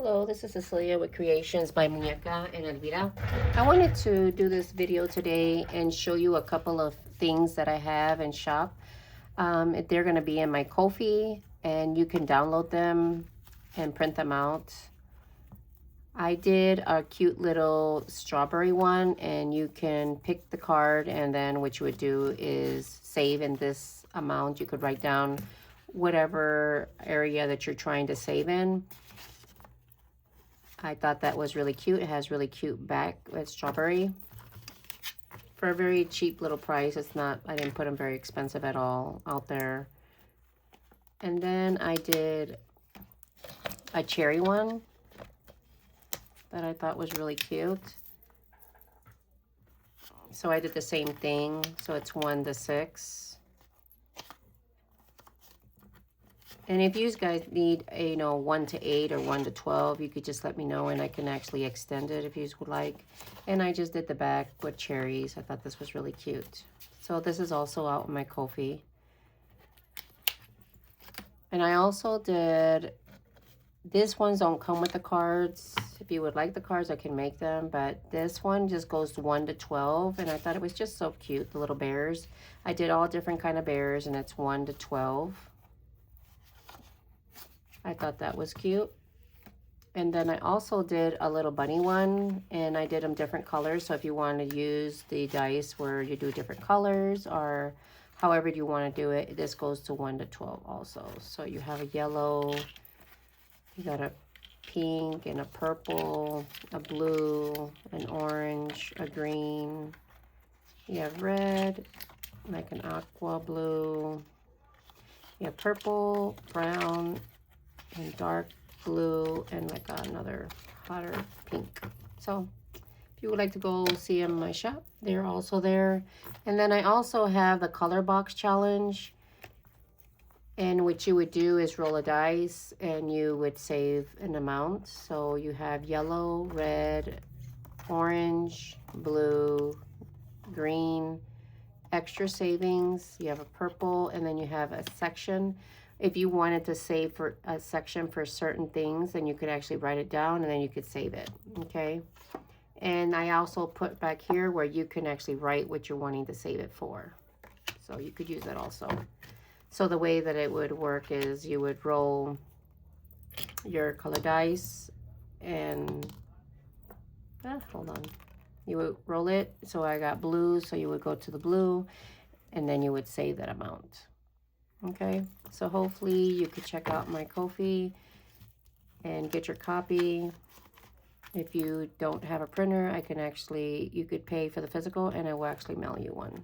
Hello, this is Cecelia with Creations by Muñeca and Elvira. I wanted to do this video today and show you a couple of things that I have in shop. They're going to be in my Kofi, and you can download them and print them out. I did a cute little strawberry one, and you can pick the card, and then what you would do is save in this amount. You could write down whatever area that you're trying to save in. I thought that was really cute. It has really cute back with strawberry for a very cheap little price. It's not, I didn't put them very expensive at all out there. And then I did a cherry one that I thought was really cute. So I did the same thing. So it's 1 to 6. And if you guys need a, 1 to 8 or 1 to 12, you could just let me know and I can actually extend it if you would like. And I just did the back with cherries. I thought this was really cute. So this is also out in my Kofi. And I also did, this ones don't come with the cards. If you would like the cards, I can make them. But this one just goes to 1 to 12. And I thought it was just so cute, the little bears. I did all different kind of bears, and it's 1 to 12. I thought that was cute. And then I also did a little bunny one, and I did them different colors. So if you want to use the dice where you do different colors or however you want to do it, this goes to 1 to 12 also. So you have a yellow, you got a pink and a purple, a blue, an orange, a green. You have red, like an aqua blue. You have purple, brown, and dark blue, and like another hotter pink. So if you would like to go see them in my shop, they're also there. And then I also have the color box challenge, and what you would do is roll a dice and you would save an amount. So you have yellow, red, orange, blue, green, extra savings, you have a purple, and then you have a section. If you wanted to save for a section for certain things, then you could actually write it down and then you could save it, okay? And I also put back here where you can actually write what you're wanting to save it for. So you could use that also. So the way that it would work is you would roll your color dice and, hold on. You would roll it. So I got blue, so you would go to the blue and then you would save that amount. Okay, so hopefully you could check out my Kofi and get your copy. If you don't have a printer, I can actually, you could pay for the physical and I will actually mail you one.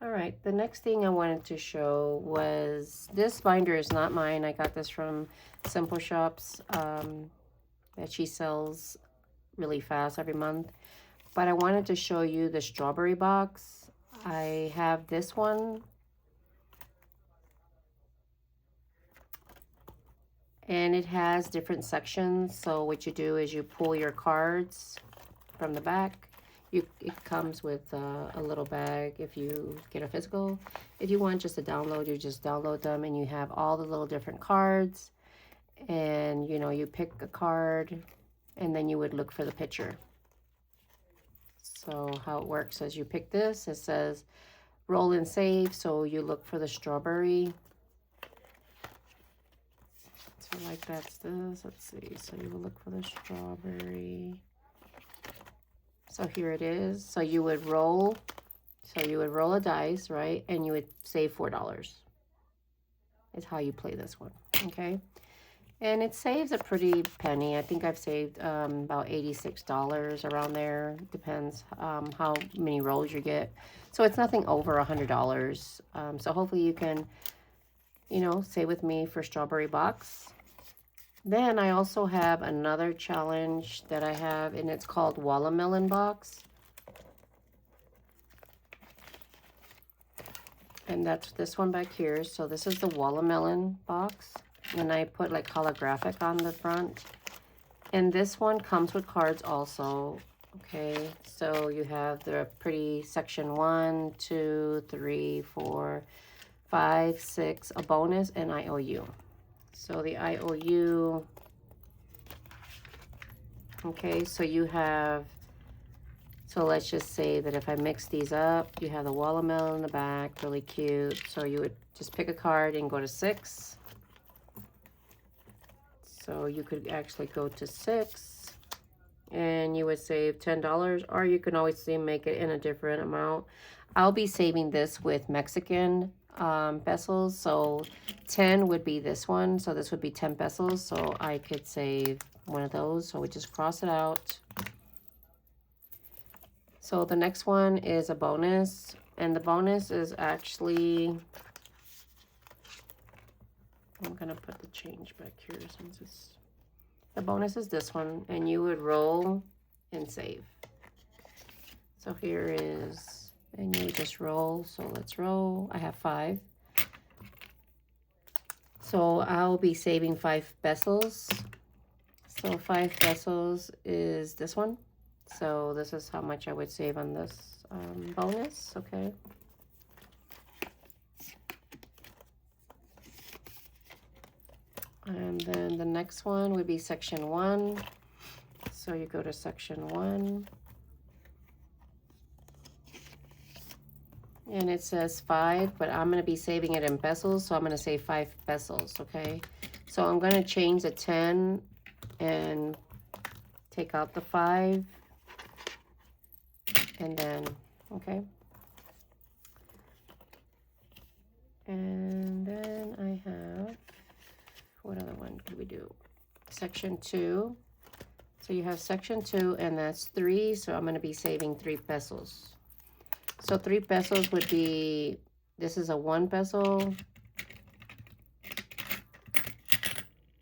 All right, the next thing I wanted to show was, this binder is not mine. I got this from Simple Shops that she sells really fast every month. But I wanted to show you the strawberry box. I have this one. And it has different sections. So what you do is you pull your cards from the back. It comes with a little bag if you get a physical. If you want just a download, you just download them and you have all the little different cards. And you pick a card and then you would look for the picture. So how it works is you pick this, it says roll and save. So you look for the strawberry. So like that's this, let's see. So you would look for the strawberry. So here it is. So you would roll. So you would roll a dice, right? And you would save $4. Is how you play this one, okay? And it saves a pretty penny. I think I've saved about $86 around there. Depends how many rolls you get. So it's nothing over $100. So hopefully you can, save with me for strawberry box. Then I also have another challenge that I have, and it's called watermelon box. And that's this one back here. So this is the watermelon box. And I put like holographic on the front. And this one comes with cards also. Okay, so you have the pretty section 1, 2, 3, 4, 5, 6, a bonus, and IOU. So the IOU Okay, so you have, so let's just say that if I mix these up, you have the watermelon in the back, really cute. So you would just pick a card and go to 6. So you could actually go to 6 and you would save $10, or you can always make it in a different amount. I'll be saving this with Mexican pesos. So 10 would be this one. So this would be 10 pesos. So I could save one of those. So we just cross it out. So the next one is a bonus. And the bonus is actually, I'm going to put the change back here since it's, the bonus is this one. And you would roll and save. So here is, and you would just roll. So let's roll. I have 5. So I'll be saving 5 pesos. So 5 pesos is this one. So this is how much I would save on this bonus, okay? And then the next one would be section 1. So you go to section 1. And it says 5, but I'm going to be saving it in pesos. So I'm going to say 5 pesos, okay? So I'm going to change the 10 and take out the 5. And then, okay. And then I have, what other one could we do? Section 2. So you have section 2, and that's 3. So I'm going to be saving 3 pesos. So 3 pesos would be, this is a 1 peso.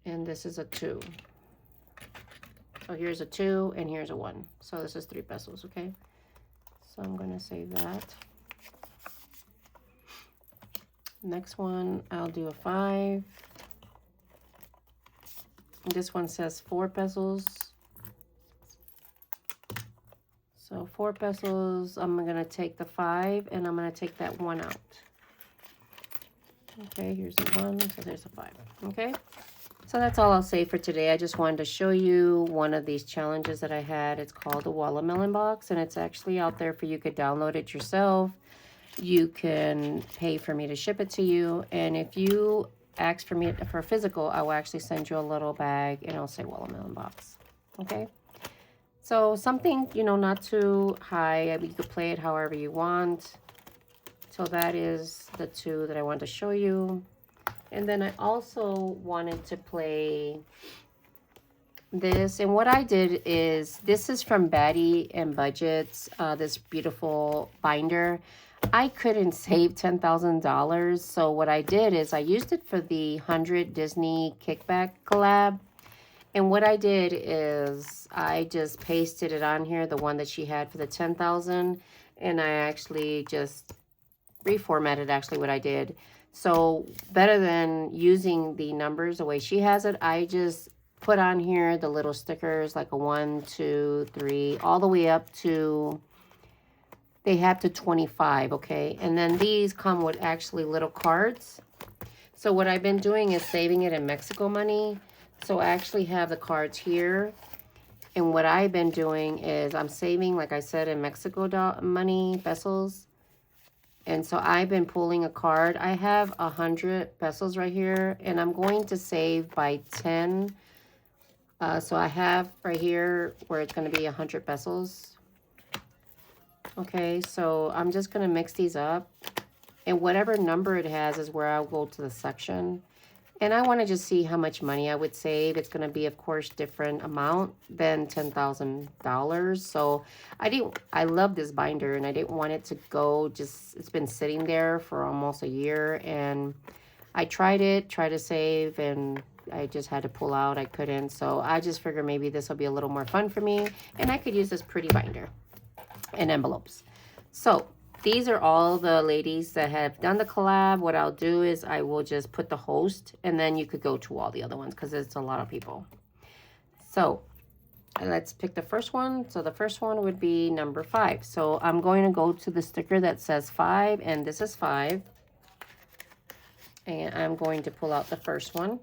And this is a 2. So here's a 2 and here's a 1. So this is 3 pesos, okay? So I'm going to save that. Next one, I'll do a 5. This one says 4 pesos. So 4 pesos, I'm going to take the 5 and I'm going to take that 1 out. Okay, here's a 1, so there's a 5. Okay, so that's all I'll say for today. I just wanted to show you one of these challenges that I had. It's called the Watermelon Box, and it's actually out there for you. You could download it yourself. You can pay for me to ship it to you. And if you ask for me for physical, I will actually send you a little bag and it'll say Watermelon Box. Okay. So something, you know, not too high. You could play it however you want. So that is the 2 that I wanted to show you. And then I also wanted to play this. And what I did is, this is from Batty and Budgets, this beautiful binder. I couldn't save $10,000. So what I did is I used it for the 100 Disney Kickback collab. And what I did is I just pasted it on here, the one that she had for the 10,000, and I actually just reformatted actually what I did. So better than using the numbers the way she has it, I just put on here the little stickers, like a 1, 2, 3, all the way up to, they have to 25, okay? And then these come with actually little cards. So what I've been doing is saving it in Mexico money. So I actually have the cards here. And what I've been doing is I'm saving, like I said, in Mexico money, pesos. And so I've been pulling a card. I have 100 pesos right here. And I'm going to save by 10. So I have right here where it's going to be 100 pesos. Okay, so I'm just going to mix these up. And whatever number it has is where I'll go to the section. And I want to just see how much money I would save. It's going to be, of course, different amount than $10,000. So I love this binder, and I didn't want it to go just, it's been sitting there for almost a year. And I tried to save, and I just had to pull out. I couldn't. So I just figured maybe this will be a little more fun for me. And I could use this pretty binder and envelopes. So these are all the ladies that have done the collab. What I'll do is I will just put the host, and then you could go to all the other ones because it's a lot of people. So let's pick the first one. So the first one would be number 5. So I'm going to go to the sticker that says 5, and this is 5. And I'm going to pull out the first one.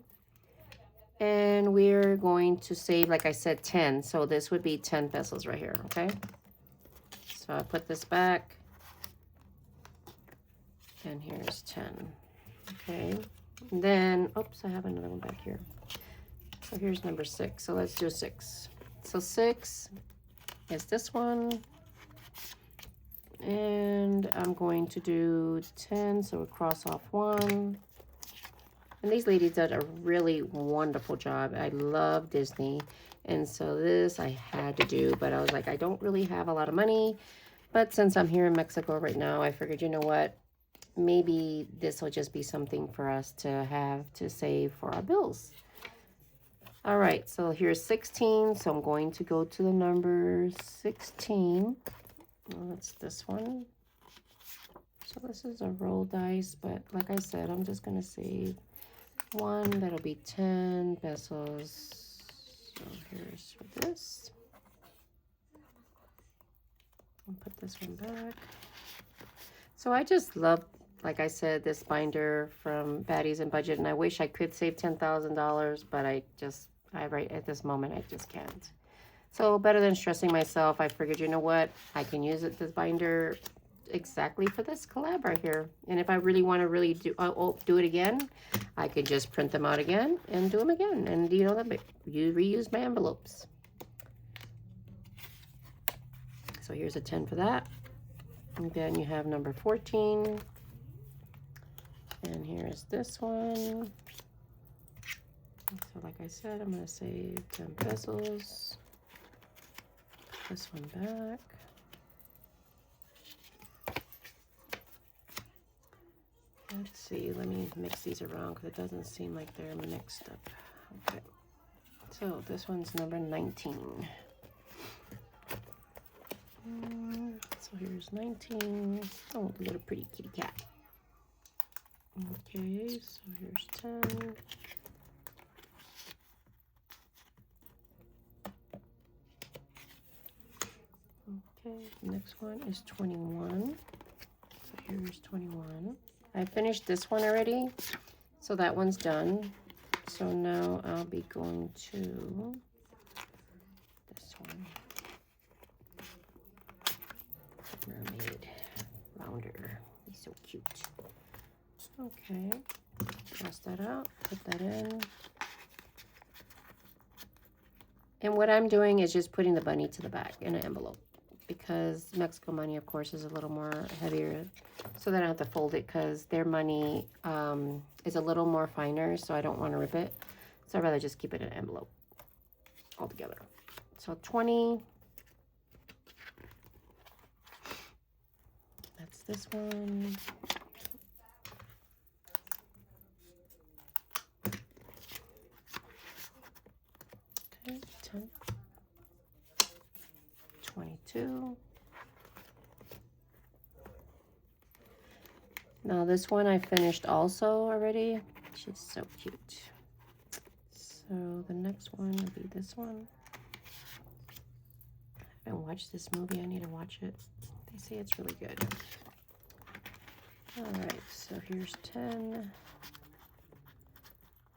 And we're going to save, like I said, 10. So this would be 10 pesos right here, okay? So I put this back. And here's 10. Okay. And then, oops, I have another one back here. So here's number 6. So let's do 6. So 6 is this one. And I'm going to do 10. So we cross off 1. And these ladies did a really wonderful job. I love Disney. And so this I had to do, but I was like, I don't really have a lot of money. But since I'm here in Mexico right now, I figured, you know what? Maybe this will just be something for us to have to save for our bills. All right, so here's 16. So I'm going to go to the number 16. Well, that's this one. So this is a roll dice, but like I said, I'm just going to save 1. That'll be 10 pesos. So here's for this. I'll put this one back. So I just love, like I said, this binder from Baddies and Budget, and I wish I could save $10,000, but right at this moment, I just can't. So better than stressing myself, I figured, you know what, I can use this binder exactly for this collab right here. And if I really want to do it again, I could just print them out again and do them again. And you know, you reuse my envelopes. So here's a 10 for that. And then you have number 14. And here's this one. So like I said, I'm going to save 10 pesos. Put this one back. Let's see, let me mix these around because it doesn't seem like they're mixed up. Okay. So this one's number 19. So here's 19. Oh, the little pretty kitty cat. Okay, so here's 10. Okay, next one is 21. So here's 21. I finished this one already, so that one's done. So now I'll be going to this one. Mermaid Rounder. He's so cute. Okay, cross that out, put that in. And what I'm doing is just putting the bunny to the back in an envelope, because Mexico money, of course, is a little more heavier, so then I have to fold it because their money is a little more finer, so I don't want to rip it. So I'd rather just keep it in an envelope altogether. So 20. That's this one. Okay, 10. 22. Now this one I finished also already. She's so cute. So the next one will be this one. I haven't watched this movie. I need to watch it. They say it's really good. All right, so here's 10.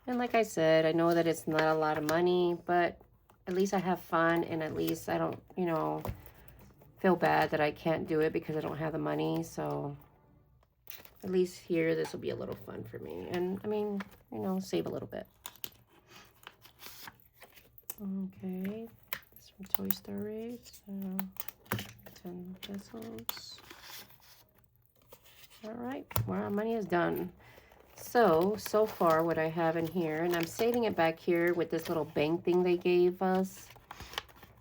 And like I said, I know that it's not a lot of money, but at least I have fun, and at least I don't, you know, feel bad that I can't do it because I don't have the money. So at least here, this will be a little fun for me. And I mean, you know, save a little bit. Okay, this from Toy Story. So 10 pesos. All right, well, our money is done. So far what I have in here, and I'm saving it back here with this little bank thing they gave us.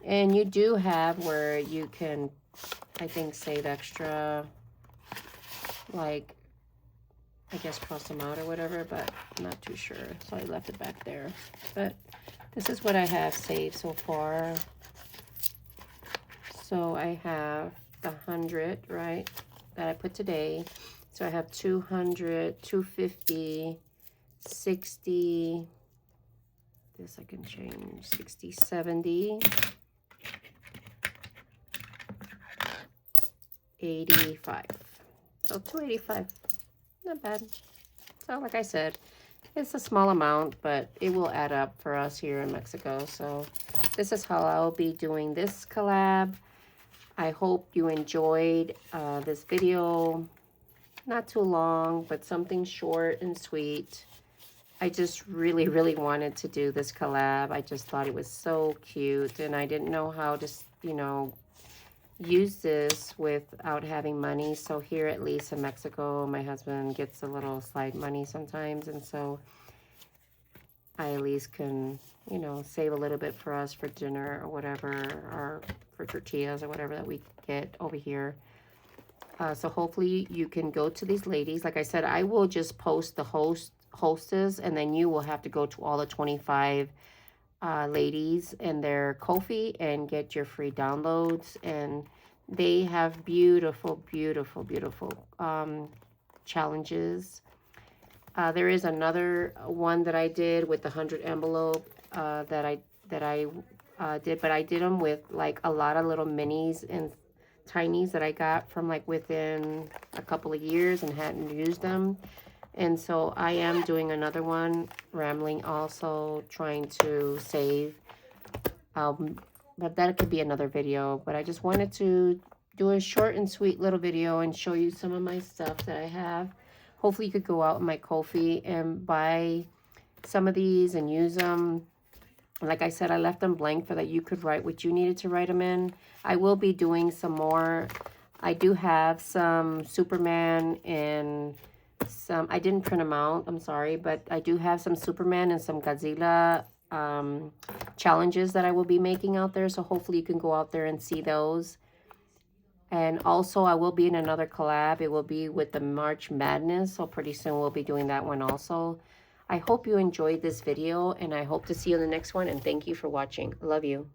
And you do have where you can, I think, save extra, like, I guess cross them out or whatever, but I'm not too sure. So I left it back there. But this is what I have saved so far. So I have the 100, right, that I put today. So I have 200, 250, 60, this I can change, 60, 70, 85. So 285, not bad. So like I said, It's a small amount, but it will add up for us here in Mexico. So this is how I'll be doing this collab. I hope you enjoyed this video. Not too long, but something short and sweet. I just really, really wanted to do this collab. I just thought it was so cute, and I didn't know how to, you know, use this without having money. So here, at least in Mexico, my husband gets a little side money sometimes, and so I at least can, you know, save a little bit for us for dinner or whatever, or for tortillas or whatever that we get over here. So hopefully you can go to these ladies. Like I said, I will just post the hostess, and then you will have to go to all the 25 ladies and their Kofi and get your free downloads. And they have beautiful, beautiful, beautiful challenges. There is another one that I did with the 100 envelope that I did, but I did them with like a lot of little minis and tinies that I got from like within a couple of years and hadn't used them. And so I am doing another one, rambling, also trying to save. But that could be another video. But I just wanted to do a short and sweet little video and show you some of my stuff that I have. Hopefully you could go out in my Kofi and buy some of these and use them. Like I said, I left them blank for that you could write what you needed to write them in. I will be doing some more. I do have some Superman and some, I didn't print them out, I'm sorry, but I do have some Superman and some Godzilla challenges that I will be making out there. So hopefully you can go out there and see those. And also I will be in another collab. It will be with the March Madness. So pretty soon we'll be doing that one also. I hope you enjoyed this video, and I hope to see you in the next one. And thank you for watching. Love you.